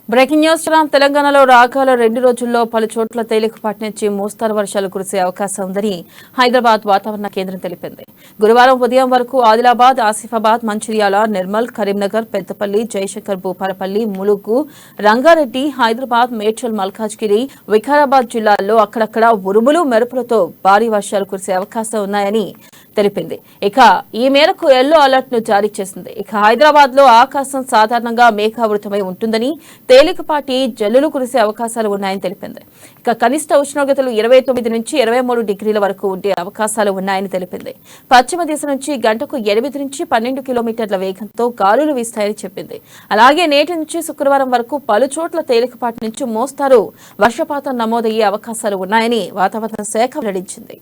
Breaking news తెలంగాణలో రాగాల 2 రోజుల్లో పలు చోట్ల తేలికపాటి నుంచి మోస్తరు వర్షాలు కురిసే అవకాశం ఉందని హైదరాబాద్ వాతావరణ కేంద్రం తెలిపింది. గురువారం ఉదయం వరకు ఆదిలాబాద్, ఆసిఫాబాద్, మంచిర్యాల, నిర్మల్, కరీంనగర్, పెద్దపల్లి, జయశంకర్, భూపాలపల్లి, ములుగు, రంగారెడ్డి, హైదరాబాద్, మేడ్చల్, మల్కాజ్గిరి, వికారాబాద్ జిల్లాల్లో అక్కడక్కడ ఉరుములు, మెరుపులతో భారీ వర్షాలు కురిసే అవకాశం ఉన్నాయని తెలిపింది. ఇక ఈ మేరకు ఎల్లో అలర్ట్ ను జారీ చేసింది. ఇక హైదరాబాద్ లో ఆకాశం సాధారణంగా మేఘావృతమై ఉంటుందని, తేలికపాటి జల్లులు కురిసే అవకాశాలు ఉన్నాయని తెలిపింది. ఇక కనిష్ట ఉష్ణోగ్రతలు 29 నుంచి 23 డిగ్రీల వరకు ఉండే అవకాశాలు ఉన్నాయని తెలిపింది. పశ్చిమ దిశ నుంచి గంటకు 8 నుంచి 12 కిలోమీటర్ల వేగంతో గాలులు వీస్తాయని చెప్పింది. అలాగే నేటి నుంచి శుక్రవారం వరకు పలు చోట్ల తేలికపాటి నుంచి మోస్తారు వర్షపాతం నమోదయ్యే అవకాశాలు ఉన్నాయని వాతావరణ శాఖ వెల్లడించింది.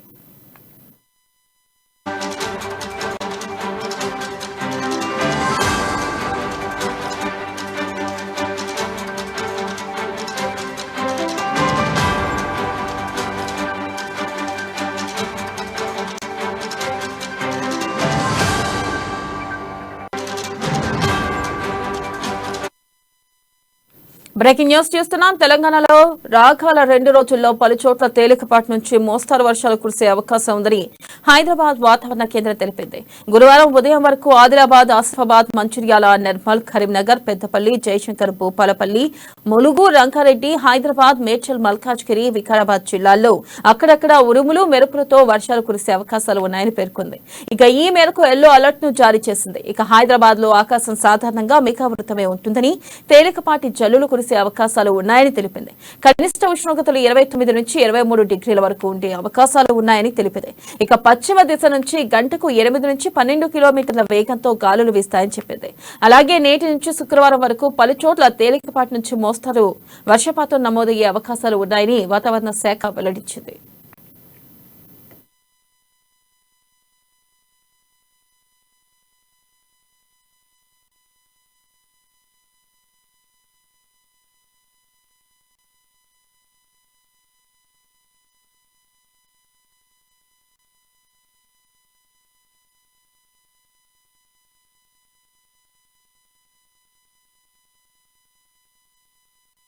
బ్రేకింగ్ న్యూస్ చూస్తున్నాం. తెలంగాణలో రాగాల 2 రోజుల్లో పలు చోట్ల తేలికపాటి నుంచి మోస్తరు వర్షాలు కురిసే అవకాశం ఉందని హైదరాబాద్ వాతావరణ కేంద్రం తెలిపింది. గురువారం ఉదయం వరకు ఆదిలాబాద్, ఆసిఫాబాద్, మంచిర్యాల, నిర్మల్, కరీంనగర్, పెద్దపల్లి, జయశంకర్, భూపాలపల్లి, ములుగు, రంగారెడ్డి, హైదరాబాద్, మేడ్చల్, మల్కాజ్గిరి, వికారాబాద్ జిల్లాల్లో అక్కడక్కడ ఉరుములు, మెరుపులతో వర్షాలు కురిసే అవకాశాలు ఉన్నాయని పేర్కొంది. ఇక ఈ మేరకు ఎల్లో అలర్ట్ ను జారీ చేసింది. ఇక హైదరాబాద్ లో ఆకాశం సాధారణంగా మేఘావృతమై ఉంటుందని, తేలికపాటి జల్లులు కురిసే అవకాశాలు ఉన్నాయని తెలిపింది. కనిష్ట ఉష్ణోగ్రతలు 29 నుంచి 23 డిగ్రీల వరకు ఉండే అవకాశాలు ఉన్నాయని తెలిపింది. ఇక పశ్చిమ దిశ నుంచి గంటకు 8 నుంచి 12 కిలోమీటర్ల వేగంతో గాలులు వీస్తాయని చెప్పింది. అలాగే నేటి నుంచి శుక్రవారం వరకు పలు చోట్ల తేలికపాటి నుంచి మోస్తరు వర్షపాతం నమోదయ్యే అవకాశాలు ఉన్నాయని వాతావరణ శాఖ వెల్లడించింది.